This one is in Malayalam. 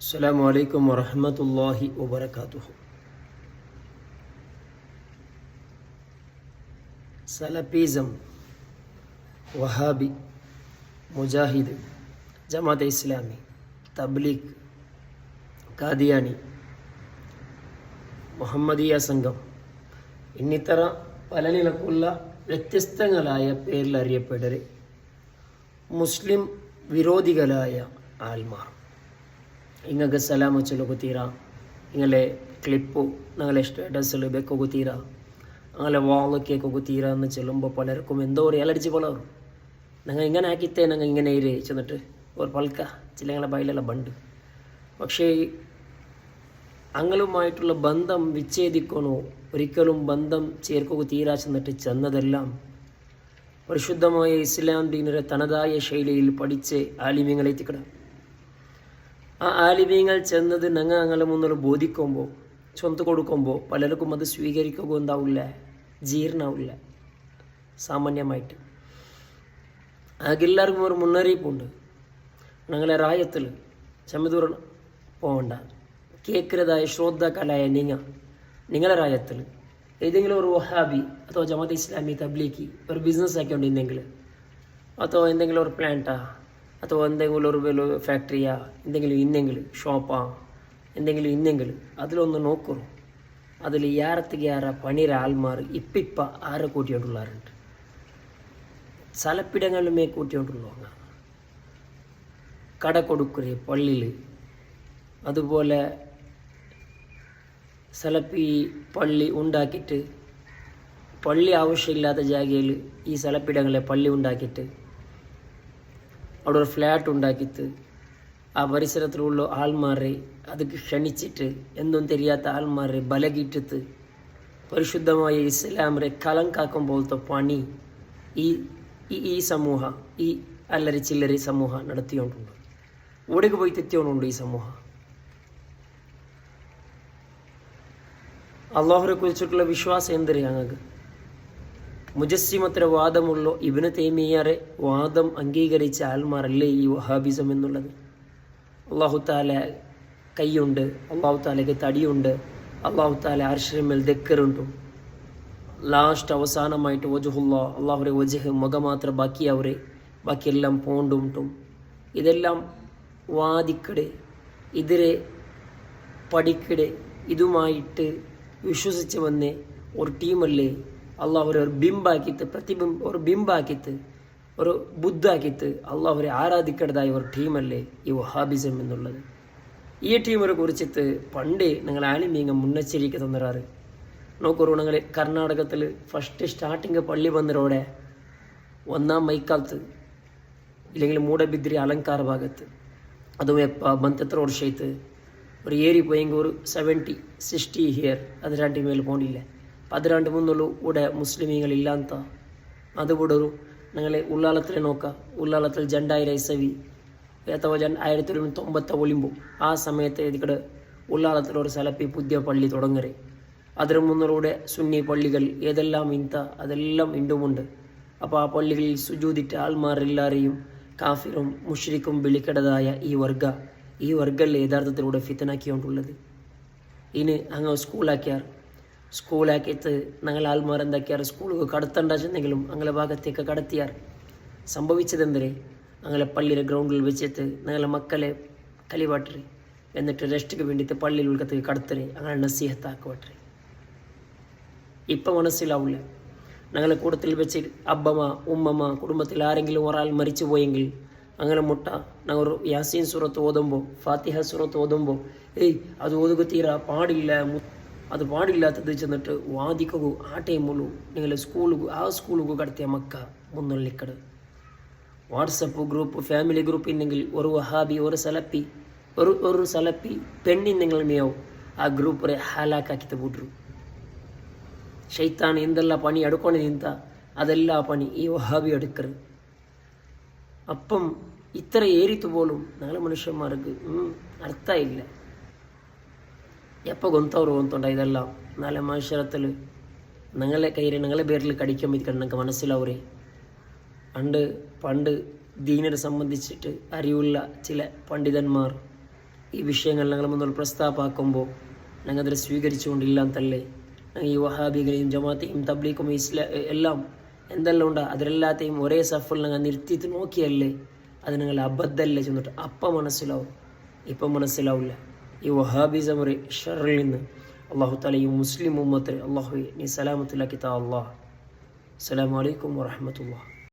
അസ്സലാമു അലൈക്കും വറഹ്മത്തുള്ളാഹി വബറകാതുഹു. സലഫിസം, വഹാബി, മുജാഹിദ്, ജമാഅത്തെ ഇസ്ലാമി, തബ്ലീഗ്, ഖാദിയാനി, മുഹമ്മദിയ സംഘം എന്നിത്തര പല നിലക്കുള്ള വ്യത്യസ്തങ്ങളായ പേരിൽ അറിയപ്പെടൽ മുസ്ലിം വിരോധികളായ ആൽമാർ. ಹಿಂಗಾಗಿ ಸಲಾಮ್ ಹಚ್ಚಲೋಗುತ್ತೀರಾ, ಹಿಂಗಲೆ ಕ್ಲಿಪ್ಪು ഞങ്ങളെ സ്റ്റാറ്റസിൽ വെക്കുകത്തീരാ, അങ്ങനെ വാള് കേൾക്കുകത്തീരാ എന്ന് ചെല്ലുമ്പോൾ പലർക്കും എന്തോ ഒരു അലർജി പോലവരും. ഞങ്ങൾ ഇങ്ങനെ ആക്കിത്തേ, ഞങ്ങൾ ഇങ്ങനെ ഇരേ ചെന്നിട്ട് ഒരു പൽക്ക ചിലങ്ങളെ ബയലെല്ലാം ബണ്ട്. പക്ഷേ അങ്ങളുമായിട്ടുള്ള ബന്ധം വിച്ഛേദിക്കണോ, ഒരിക്കലും ബന്ധം ചേർക്കുക തീരാ ചെന്നിട്ട് ചെന്നതെല്ലാം പരിശുദ്ധമായ ഇസ്ലാം ദീനിന്റെ തനതായ ശൈലിയിൽ പഠിച്ച് ആലിമ്യങ്ങളെത്തിക്കിടാം. ആ ആലിമീങ്ങൾ ചെന്നത് ഞങ്ങളെ മുന്നിൽ ബോധിക്കുമ്പോൾ, ചൊന്ത് കൊടുക്കുമ്പോൾ പലർക്കും അത് സ്വീകരിക്കുക എന്താവില്ല, ജീർണാവില്ല. സാമാന്യമായിട്ട് ആകെല്ലാവർക്കും ഒരു മുന്നറിയിപ്പുണ്ട്. ഞങ്ങളെ റായത്തിൽ ചമതൂർ പോകണ്ട, കേൾക്കുന്നതായ ശ്രോതാക്കളായ നിങ്ങളെ റായത്തിൽ ഏതെങ്കിലും ഒരു വഹാബി അഥവാ ജമാഅത്തെ ഇസ്ലാമി തബ്ലീഗ് ഒരു ബിസിനസ് ആക്കിക്കൊണ്ടിരുന്നെങ്കിൽ, അഥവാ എന്തെങ്കിലും ഒരു പ്ലാന്റാ, ಅಥವಾ എന്തെങ്കിലും ഒരു ഫാക്ടറിയാ, എന്തെങ്കിലും ഇന്നെങ്കിൽ ഷോപ്പാ, എന്തെങ്കിലും ഇന്നെങ്കിൽ അതിലൊന്ന് നോക്കൂ. അതിൽ യാരത്തിക്ക് യാര പണിയുടെ ആൾമാർ ഇപ്പിപ്പ ആരെ കൂട്ടിക്കൊണ്ടുള്ളാറുണ്ട്. സ്ഥലപ്പിടങ്ങളുമേ കൂട്ടിക്കൊണ്ടുള്ളവங்க കട കൊടുക്കുറേ പള്ളിയിൽ. അതുപോലെ സ്ഥലപ്പി പള്ളി ഉണ്ടാക്കിയിട്ട് പള്ളി ആവശ്യമില്ലാത്ത ജാഗയിൽ ഈ സ്ഥലപ്പിടങ്ങളെ പള്ളി ഉണ്ടാക്കിയിട്ട് അവിടെ ഒരു ഫ്ലാറ്റ് ഉണ്ടാക്കിയിട്ട് ആ പരിസരത്തിലുള്ള ആൾമാരെ അതൊക്കെ ക്ഷണിച്ചിട്ട് എന്തും തെരിയാത്ത ആൾമാരെ ബലകിട്ടിട്ട് പരിശുദ്ധമായ ഇസ്ലാമിനെ കലങ്കാക്കും പോലത്തെ പണി ഈ സമൂഹം, ഈ അല്ലരി ചില്ലരി സമൂഹം നടത്തിക്കൊണ്ടുണ്ട്. ഓടിക്ക് പോയി തെറ്റിയോണ്ടുണ്ട് ഈ സമൂഹം. അള്ളാഹുവിനെ കുറിച്ചിട്ടുള്ള വിശ്വാസം എന്തറിയാം ഞങ്ങൾക്ക്? മുജസ്സിമത്ര വാദമുള്ള ഇബ്നു തൈമിയ്യയുടെ വാദം അംഗീകരിച്ച ആൾമാരല്ലേ ഈ വഹാബിസം എന്നുള്ളത്. അള്ളാഹു താല കൈയുണ്ട്, അള്ളാഹു താലയ്ക്ക് തടിയുണ്ട്, അള്ളാഹു താല അർശിമേൽ ദക്കറുണ്ടും, ലാസ്റ്റ് അവസാനമായിട്ട് വജുഹുല്ലാ, അള്ളാഹുരെ വജഹ് മുഖം മാത്രം ബാക്കിയവരെ, ബാക്കിയെല്ലാം പോണ്ടും. ഇതെല്ലാം വാദിക്കടെ, ഇതിരെ പഠിക്കടെ, ഇതുമായിട്ട് വിശ്വസിച്ച് വന്ന് ഒരു ടീമല്ലേ അള്ളാഹുരെ ഒരു ബിംബാക്കിത്ത്, ഒരു ബിംബാക്കിത്ത്, ഒരു ബുദ്ധാക്കിത്ത് അള്ളാഹുരെ ആരാധിക്കേണ്ടതായ ഒരു ടീമല്ലേ ഈ വഹാബിസം എന്നുള്ളത്. ഈ ടീമിനെ കുറിച്ചിട്ട് പണ്ടേ ഞങ്ങൾ ആലിമീങ്ങ മുന്നച്ചരിക്ക തന്നിറാറ്. നോക്കൂ, ഞങ്ങൾ കർണാടകത്തിൽ ഫസ്റ്റ് സ്റ്റാർട്ടിങ് പള്ളി വന്നതോടെ ഒന്നാം മൈക്കാലത്ത് ഇല്ലെങ്കിൽ മൂടബിദ്രി അലങ്കാര ഭാഗത്ത്, അതും ಬಂತೆತ್ರ ವರ್ಷ ಐತೆ ഒരു ഏരി പോയെങ്കിൽ ഒരു 70-60 ഇയർ അതിരാണ്ടി മേലെ പോണ്ടില്ല. 14 മുന്നുള്ളൂ ഇവിടെ മുസ്ലിമീങ്ങളില്ല ಅಂತ. അതുകൂടൊരു ഞങ്ങളെ ഉള്ളാളത്തിലെ നോക്കാം. ഉള്ളാളത്തിൽ 2000 ഇസവി ಅಥವಾ 1990 ഒളിമ്പു ആ സമയത്ത് ഇതിക്കടെ ഉള്ളാളത്തിലൊരു സലപ്പി പുതിയ പള്ളി തുടങ്ങരെ. അതിന് മുന്നിലൂടെ സുന്നി പള്ളികൾ ഏതെല്ലാം ಇಂತ അതെല്ലാം ഇണ്ടുമുണ്ട്. അപ്പോൾ ആ പള്ളികളിൽ സുജൂദിട്ട് ആൾമാരെല്ലാവരെയും കാഫിറും മുഷ്രിക്കും വിളിക്കടതായ ഈ വർഗ്ഗല്ലേ യഥാർത്ഥത്തിലൂടെ ഫിത്തനാക്കിക്കൊണ്ടുള്ളത്. ഇനി അങ്ങ് സ്കൂളാക്കിയിട്ട് ഞങ്ങൾ ആൾമാർ എന്താക്കിയാർ, സ്കൂളുകൾ കടത്തണ്ട ചെന്നെങ്കിലും ഞങ്ങളെ ഭാഗത്തേക്ക് കടത്തിയാർ. സംഭവിച്ചതെന്തരെ, ഞങ്ങളെ പള്ളിയുടെ ഗ്രൗണ്ടിൽ വെച്ചിട്ട് ഞങ്ങളെ മക്കളെ കലിവാട്ടറി, എന്നിട്ട് റെസ്റ്റിക്ക് വേണ്ടിയിട്ട് പള്ളിയിൽ ഉൾക്കത്തേക്ക് കടത്തരെ, അങ്ങനെ നസീഹത്താക്കുവട്ടെ. ഇപ്പം മനസ്സിലാവില്ല. ഞങ്ങളെ കൂട്ടത്തിൽ വെച്ച് അബ്ബമ്മ ഉമ്മമ്മ കുടുംബത്തിൽ ആരെങ്കിലും ഒരാൾ മരിച്ചു പോയെങ്കിൽ അങ്ങനെ മുട്ട ഞങ്ങൾ യാസീൻ സൂറത്ത് ഓതുമ്പോൾ, ഫാത്തിഹ സൂറത്ത് ഓതുമ്പോൾ അത് ഓതുക തീരാ പാടില്ല, അത് പാടില്ലാത്തത് ചെന്നിട്ട് വാദിക്കൂ. ആ ടൈമുള്ളൂ നിങ്ങളെ സ്കൂളിಗೂ കടത്തിയ മക്ക മുന്നള്ളിക്കട്. വാട്സപ്പ് ഗ്രൂപ്പ്, ഫാമിലി ഗ്രൂപ്പ് ഇന്നെങ്കിൽ ഒരു വഹാബി, ഒരു സലപ്പി പെണ്ണിന്നെങ്കിലും മേവും ആ ഗ്രൂപ്പ് ഹാലാക്കിത്ത് ಬಿಟ್ರು. ಶೈತಾನ್ എന്തെല്ലാം പണി അടുക്കൊണ്ട് നിന്ത അതെല്ലാ പണി ഈ വഹാബി അടുക്കറ്. അപ്പം ഇത്ര ഏരിത്തു പോലും ഞങ്ങളെ മനുഷ്യന്മാർക്ക് അർത്ഥ ഇല്ല. എപ്പോൾ ഗൊന്തണ്ട ഇതെല്ലാം നാളെ മനുഷ്യരത്തിൽ ഞങ്ങളെ കയ്യിൽ ഞങ്ങളെ പേരിൽ കടിക്കാൻ എനിക്ക് മനസ്സിലാവരെ. പണ്ട് ദീനിനെ സംബന്ധിച്ചിട്ട് അറിവുള്ള ചില പണ്ഡിതന്മാർ ഈ വിഷയങ്ങൾ ഞങ്ങൾ മുന്നിൽ പ്രസ്താപാക്കുമ്പോൾ ഞങ്ങൾ അതിൽ സ്വീകരിച്ചുകൊണ്ടില്ല തല്ലേ. ഈ വഹാബികളെയും ജമാഅത്തെയും തബ്ലീഗും എല്ലാം എന്തെല്ലാം ഉണ്ട് അതിലെല്ലാത്തെയും ഒരേ സഫിൽ ഞങ്ങൾ നിർത്തിയിട്ട് നോക്കിയല്ലേ അത് നിങ്ങൾ അബദ്ധമല്ലേ ചെന്നിട്ട് അപ്പം മനസ്സിലാവും. ഇപ്പം മനസ്സിലാവില്ല. ഈ വഹാബിസം ഒരു ഷറിൽ നിന്ന് അള്ളാഹു താല ഈ മുസ്ലിം ഉമ്മത്ത് അള്ളാഹു നീ സലാമത്തിലാക്കി താ അള്ളാഹ്. അസ്സലാമു അലൈക്കും വറഹ്മത്തുള്ളാഹി.